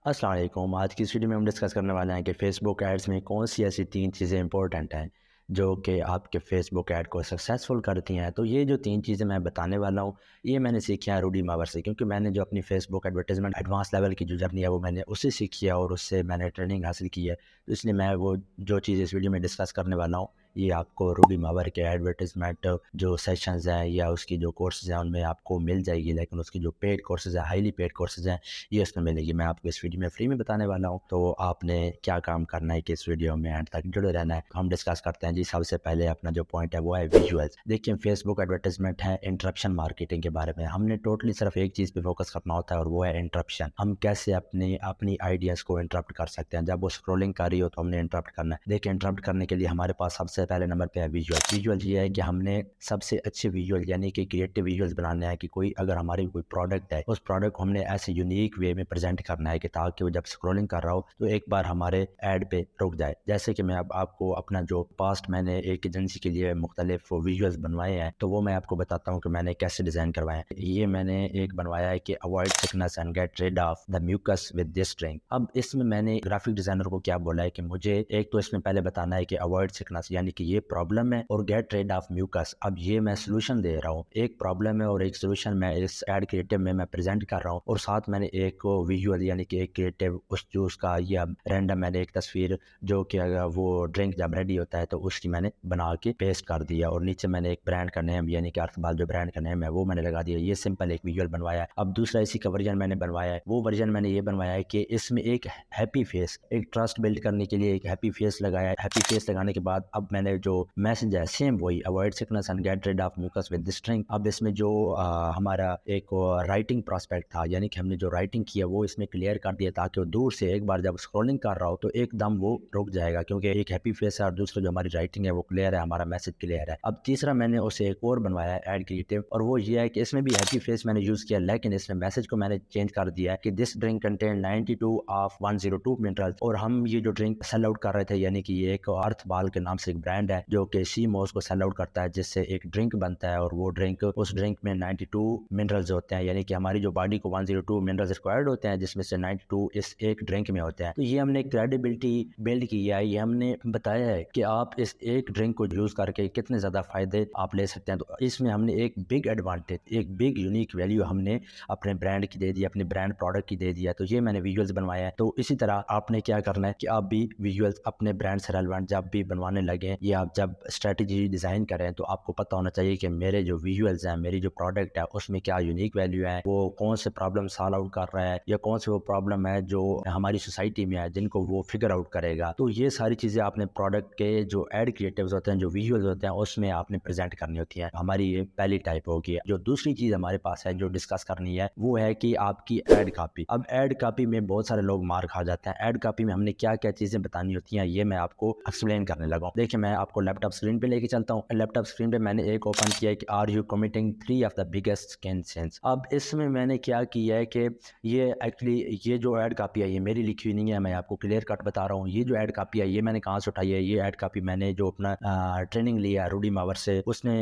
अस्सलाम वालेकुम। आज की इस वीडियो में हम डिस्कस करने वाले हैं कि फ़ेसबुक एड्स में कौन सी ऐसी 3 चीज़ें इंपॉर्टेंट हैं जो कि आपके फ़ेसबुक ऐड को सक्सेसफुल करती हैं। तो ये जो 3 चीज़ें मैं बताने वाला हूँ, ये मैंने सीखी हैं रूडी मावर से, क्योंकि मैंने जो अपनी फ़ेसबुक एडवर्टाइज़मेंट एडवांस लेवल की जो जर्नी है वो मैंने उससे सीखी है और उससे मैंने ट्रेनिंग हासिल की है। तो इसलिए मैं वो जो चीज़ इस वीडियो में डिस्कस करने वाला हूँ, ये आपको रूडी मावर के एडवर्टाइज़मेंट जो सेशंस हैं या उसकी जो कोर्सेज़ हैं उनमें आपको मिल जाएगी, लेकिन उसकी जो पेड कोर्सेज़ हैं, हाईली पेड कोर्सेज़ हैं, ये इसमें मिलेगी। मैं आपको इस वीडियो में फ्री में बताने वाला हूँ। तो आपने क्या काम करना है कि इस वीडियो में एंड तक जुड़े रहना है। हम डिस्कस करते हैं जी। सबसे पहले अपना जो पॉइंट है वो है विजुअल्स। देखिए, फेसबुक एडवर्टाइजमेंट है इंटरप्शन मार्केटिंग के बारे में। हमने टोटली सिर्फ एक चीज़ पे फोकस करना होता है और वो है इंटरप्शन। हम कैसे अपनी आइडियाज़ को इंटरप्ट कर सकते हैं। जब वो स्क्रोलिंग कर रही हो तो हमने इंटरप्ट करना है। देखिए, इंटरप्ट करने के लिए हमारे पास सबसे पहले नंबर पे है विजुअल। विजुअल ये है कि हमने सबसे अच्छे विजुअल यानी कि क्रिएटिव विजुअल्स बनाने हैं कि कोई अगर हमारी कोई प्रोडक्ट है, उस प्रोडक्ट को हमने ऐसे यूनिक वे में प्रेजेंट करना है कि ताकि वो जब स्क्रॉलिंग कर रहा हो तो एक बार हमारे ऐड पे रुक जाए। जैसे कि मैं अब आपको अपना जो पास्ट मैंने एक एजेंसी के लिए मुख्तलिफ विजुअल्स बनवाए हैं, तो वो मैं आपको बताता हूँ कि मैंने कैसे डिज़ाइन करवाए हैं। ये मैंने एक बनवाया है कि avoid sickness and get rid of the mucus with this drink. अब इसमें मैंने ग्राफिक डिज़ाइनर को क्या बोला है कि मुझे एक तो इसमें पहले बताना है कि अवॉइड सिकनेस यानी कि ये प्रॉब्लम है, और गेट रिड ऑफ म्यूकस, अब ये मैं सोल्यूशन दे रहा हूँ। एक प्रॉब्लम है और एक सोल्यूशन मैं इस एड क्रिएटिव में मैं प्रेजेंट कर रहा हूँ, और साथ मैंने एक विजुअल यानी कि एक क्रिएटिव उस जूस का या रैंडम मैंने एक तस्वीर जो कि अगर वो ड्रिंक जब रेडी होता है तो उसकी मैंने बना के पेस्ट कर दिया, और नीचे मैंने एक ब्रांड का नेम यानी कि अर्थबाल जो ब्रांड का नेम है वो मैंने लगा दिया। ये सिंपल एक विजुअल बनवाया है। अब दूसरा इसी का वर्जन मैंने बनवाया है। वो वर्जन मैंने ये बनवाया है कि इसमें एक हैप्पी फेस, एक ट्रस्ट बिल्ड करने के लिए एक हैप्पी फेस लगाया है। हैप्पी फेस लगाने के बाद अब मैंने जो मैसेज है सेम वही, avoid sickness and get rid of mucus with this drink. अब इसमें जो हमारा एक राइटिंग प्रोस्पेक्ट था यानी कि हमने जो राइटिंग किया वो इसमें क्लियर कर दिया, ताकि वो दूर से एक बार जब स्क्रॉलिंग कर रहा हो तो एकदम वो रुक जाएगा, क्योंकि एक हैप्पी फेस है और दूसरा जो हमारी राइटिंग है वो क्लियर है, हमारा मैसेज क्लियर है। अब तीसरा मैंने उसे एक और बनवाया है एड क्रिएटिव, और वो ये है कि इसमें भी हैप्पी फेस मैंने यूज किया, लेकिन इसमें मैसेज को मैंने चेंज कर दिया है कि this drink contain 92 of 102 minerals. और हम ये जो ड्रिंक सेल आउट कर रहे थे यानी कि ये एक अर्थ बाल के नाम से एक ब्रांड है जो कि सी मोस को सेल आउट करता है, जिससे एक ड्रिंक बनता है, और वो ड्रिंक उस ड्रिंक में 92 मिनरल्स होते हैं, यानी कि हमारी जो बॉडी को 102 मिनरल्स रिक्वायर्ड होते हैं, जिसमें से 92 इस एक ड्रिंक में होते हैं। तो ये हमने क्रेडिबिलिटी बिल्ड की है। ये हमने बताया है कि आप इस एक ड्रिंक को यूज करके कितने ज्यादा फायदे आप ले सकते हैं। तो इसमें हमने एक बिग एडवांटेज, एक बिग यूनिक वैल्यू हमने अपने ब्रांड की दे दी, अपने ब्रांड प्रोडक्ट की दे दिया। तो ये मैंने विजुअल्स बनवाया है। तो इसी तरह आपने क्या करना है कि आप भी विजुअल्स अपने ब्रांड से रेलेवेंट जब भी बनवाने लगे या आप जब स्ट्रेटजी डिजाइन करें, तो आपको पता होना चाहिए कि मेरे जो विजुअल्स हैं, मेरी जो प्रोडक्ट है उसमें क्या यूनिक वैल्यू है, वो कौन से प्रॉब्लम सॉल्व आउट कर रहा है, या कौन से वो प्रॉब्लम है जो हमारी सोसाइटी में है जिनको वो फिगर आउट करेगा। तो ये सारी चीजें आपने प्रोडक्ट के जो एड क्रिएटिव्स होते हैं, जो विजुअल्स होते हैं, उसमें आपने प्रेजेंट करनी होती है। हमारी ये पहली टाइप होगी। जो दूसरी चीज हमारे पास है जो डिस्कस करनी है वो है कि आपकी एड कॉपी। अब एड कॉपी में बहुत सारे लोग मार खा जाते हैं। एड कॉपी में हमने क्या क्या चीजें बतानी होती हैं ये मैं आपको एक्सप्लेन करने लगा हूं। देखिए, मैं आपको लैपटॉप स्क्रीन पे लेके चलता हूँ। लैपटॉप स्क्रीन पे मैंने एक ओपन किया है कि are you committing 3 of the biggest skin sins. अब इसमें मैंने क्या किया है कि ये एक्चुअली ये जो एड कॉपी है ये मेरी लिखी हुई नहीं है, मैं आपको क्लियर कट बता रहा हूँ। ये जो एड कॉपी है ये मैंने कहाँ से उठाई है, ये एड कॉपी मैंने जो अपना ट्रेनिंग लिया है रूडी मावर से, उसने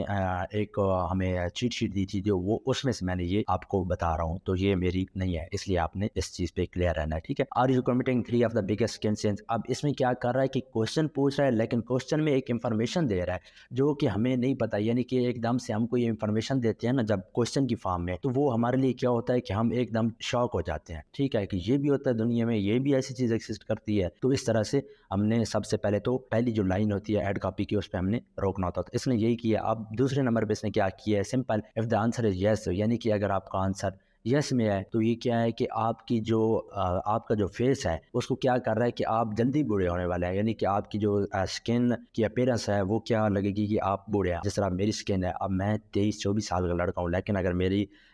एक हमें चीट शीट दी थी जो वो उसमें से मैंने ये आपको बता रहा हूँ। तो ये मेरी नहीं है, इसलिए आपने इस चीज पे क्लियर रहना है, ठीक है। Are you committing 3 of the biggest skin sins. अब इसमें क्या कर रहा है कि क्वेश्चन पूछ रहा है, लेकिन क्वेश्चन में एक इंफॉर्मेशन दे रहा है जो कि हमें नहीं पता, यानी कि एकदम से हमको ये इंफॉर्मेशन देते हैं ना जब क्वेश्चन की फॉर्म में, तो वो हमारे लिए क्या होता है कि हम एकदम शॉक हो जाते हैं, ठीक है, कि ये भी होता है दुनिया में, ये भी ऐसी चीज एग्जिस्ट करती है। तो इस तरह से हमने सबसे पहले तो पहली जो लाइन होती है एड कॉपी की उस पर हमने रोकना होता है। तो इसने यही किया। अब दूसरे नंबर पे इसने क्या किया है, simple, if the answer is yes, यानी कि अगर आपका आंसर यस में है तो ये क्या है कि आपकी जो आपका जो फेस है उसको क्या कर रहा है कि आप जल्दी बूढ़े होने वाले हैं, यानी कि आपकी जो स्किन की अपीयरेंस है वो क्या लगेगी कि आप बूढ़े हैं। जिस तरह मेरी स्किन है, अब मैं 23-24 साल का लड़का हूँ, लेकिन अगर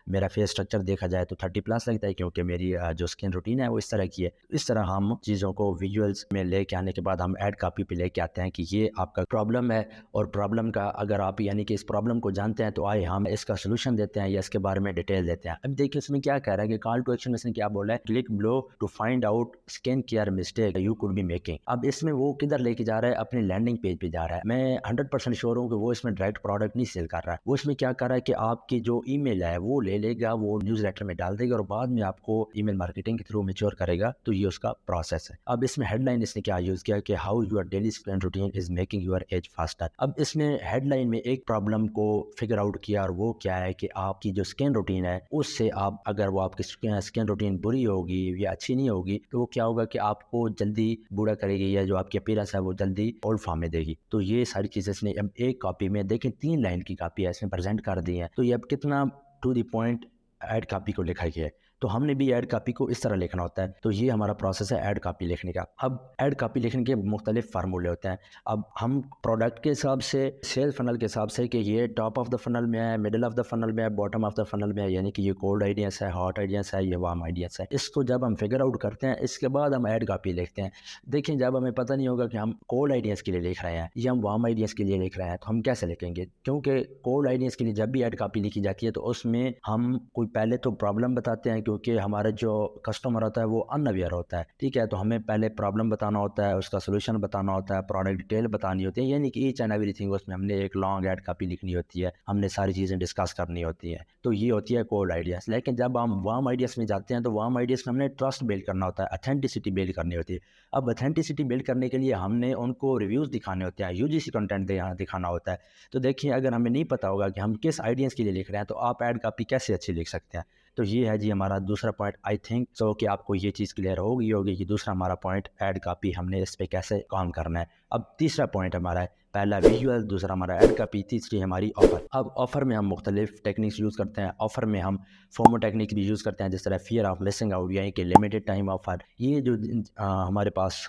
मेरा फेस स्ट्रक्चर देखा जाए तो 30+ लगता है, क्योंकि मेरी जो स्किन रूटीन है वो इस तरह की है। इस तरह हम चीज़ों को विजुअल्स में लेके आने के बाद हम एड कॉपी पे लेके आते हैं कि ये आपका प्रॉब्लम है, और प्रॉब्लम का अगर आप यानी कि इस प्रॉब्लम को जानते हैं तो आए हम इसका सोल्यूशन देते हैं या इसके बारे में डिटेल देते हैं। अब देखिए इसमें क्या कह रहा है कि कॉल टू एक्शन में इसने क्या बोला है, click below to find out skin care mistake you could be making. अब इसमें वो किधर लेके जा रहा है, अपने लैंडिंग पेज पे जा रहा है। मैं 100% श्योर हूँ कि वो इसमें डायरेक्ट प्रोडक्ट नहीं सेल कर रहा है, वो इसमें क्या कर रहा है कि आपकी जो ईमेल है वो ले लेगा, वो न्यूज़लेटर में डाल देगा और बाद में आपको ईमेल मार्केटिंग के थ्रू मैच्योर करेगा। तो ये उसका प्रोसेस है। अब इसमें हेडलाइन इसने क्या यूज़ किया कि how your daily skin routine is making your age faster. अब इसने हेडलाइन में एक प्रॉब्लम को फिगर आउट किया और वो क्या है कि आपकी जो स्किन रूटीन है उससे आप अगर वो आपकी स्किन रूटीन बुरी होगी या अच्छी नहीं होगी तो वो क्या होगा कि आपको जल्दी बूढ़ा करेगी या जो आपकी अपीयरेंस है वो जल्दी ओल्ड फॉर्म में देगी। तो ये सारी चीज़ें इसने अब एक कॉपी में देखें 3 लाइन की कॉपी है इसने प्रेजेंट कर दी है। तो ये अब कितना to the point ad copy को लिखा गया है। तो हमने भी ऐड कॉपी को इस तरह लिखना होता है। तो ये हमारा प्रोसेस है ऐड कॉपी लिखने का। अब ऐड कॉपी लिखने के मुख्तलिफ फार्मूले होते हैं। अब हम प्रोडक्ट के हिसाब से, सेल फनल के हिसाब से कि ये टॉप ऑफ द फनल में है, मिडिल ऑफ द फनल में है, बॉटम ऑफ द फनल में है, यानी कि ये कोल्ड आइडियंस है, हॉट आइडियंस है, ये वार्म आइडियंस है। इसको जब हम फिगर आउट करते हैं इसके बाद हम ऐड कॉपी लिखते हैं। देखिए जब हमें पता नहीं होगा कि हम कोल्ड आइडियंस के लिए लिख रहे हैं या हम वार्म आइडियंस के लिए लिख रहे हैं तो हम कैसे लिखेंगे, क्योंकि कोल्ड आइडियंस के लिए जब भी ऐड कॉपी लिखी जाती है तो उसमें हम कोई पहले तो प्रॉब्लम बताते हैं, क्योंकि हमारा जो कस्टमर होता है वो अनअवेयर होता है, ठीक है। तो हमें पहले प्रॉब्लम बताना होता है, उसका सोल्यूशन बताना होता है, प्रोडक्ट डिटेल बतानी होती है, यानी कि ईच एंड एवरीथिंग उसमें हमने एक लॉन्ग ऐड कॉपी लिखनी होती है, हमने सारी चीज़ें डिस्कस करनी होती है। तो ये होती है कोल्ड आइडियाज़। लेकिन जब हम वार्म आइडियाज़ में जाते हैं तो वार्म आइडियाज़ में हमने ट्रस्ट बिल्ड करना होता है, अथेंटिसिटी बिल्ड करनी होती है। अब अथेंटिसिटी बिल्ड करने के लिए हमने उनको रिव्यूज़ दिखाने होते हैं, यूजीसी कंटेंट दिखाना होता है। तो देखिए अगर हमें नहीं पता होगा कि हम किस आइडियंस के लिए लिख रहे हैं तो आप ऐड कॉपी कैसे अच्छी लिख सकते हैं। तो ये है जी हमारा दूसरा पॉइंट। आई थिंक सो कि आपको ये चीज़ क्लियर होगी कि दूसरा हमारा पॉइंट ऐड कॉपी हमने इस पे कैसे काम करना है। अब तीसरा पॉइंट हमारा है, पहला विजुअल, दूसरा हमारा ऐड कॉपी, तीसरी हमारी ऑफर। अब ऑफर में हम मुख्तलिफ टेक्निक्स यूज़ करते हैं। ऑफर में हम फोमो टेक्निक भी यूज़ करते हैं, जिस तरह फियर ऑफ मिसिंग आउट यानी कि लिमिटेड टाइम ऑफर। ये जो हमारे पास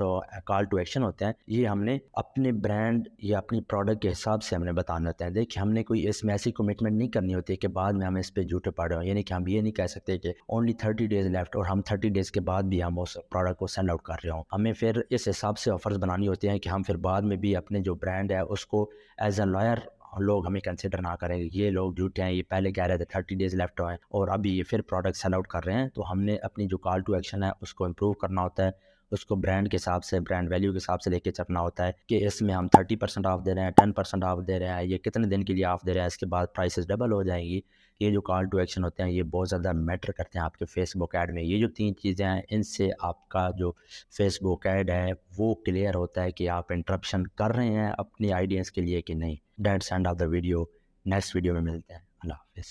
कॉल टू एक्शन होते हैं ये हमने अपने ब्रांड या अपनी प्रोडक्ट के हिसाब से हमने बताने होते हैं। देखिए हमने कोई इसमें ऐसी कमिटमेंट नहीं करनी होती है कि बाद में हम इस पे झूठे पड़े हो, यानी कि हम ये नहीं कह सकते कि ओनली 30 डेज लेफ्ट और हम 30 डेज के बाद भी हम उस प्रोडक्ट को सेंड आउट कर रहे हो। हमें फिर इस हिसाब से ऑफर्स बनानी होती हैं कि हम फिर बाद में भी अपने जो ब्रांड है उसको एज अ लॉयर लोग हमें कंसिडर ना करेंगे, ये लोग झूठे हैं, ये पहले कह रहे थे 30 डेज लेफ्ट हो हैं और अभी ये फिर प्रोडक्ट सेल आउट कर रहे हैं। तो हमने अपनी जो कॉल टू एक्शन है उसको इम्प्रूव करना होता है, उसको ब्रांड के हिसाब से, ब्रांड वैल्यू के हिसाब से लेके चलना होता है कि इसमें हम 30% ऑफ दे रहे हैं, 10% ऑफ दे रहे हैं, ये कितने दिन के लिए ऑफ दे रहे हैं, इसके बाद प्राइसेस डबल हो जाएंगी। ये जो कॉल टू एक्शन होते हैं ये बहुत ज़्यादा मैटर करते हैं आपके फेसबुक ऐड में। ये जो 3 चीज़ें हैं इनसे आपका जो फेसबुक ऐड है वो क्लियर होता है कि आप इंटरप्शन कर रहे हैं अपनी आइडियंस के लिए कि नहीं। That's end of the video. Next video में मिलते हैं। अल्लाह हाफ़िज़।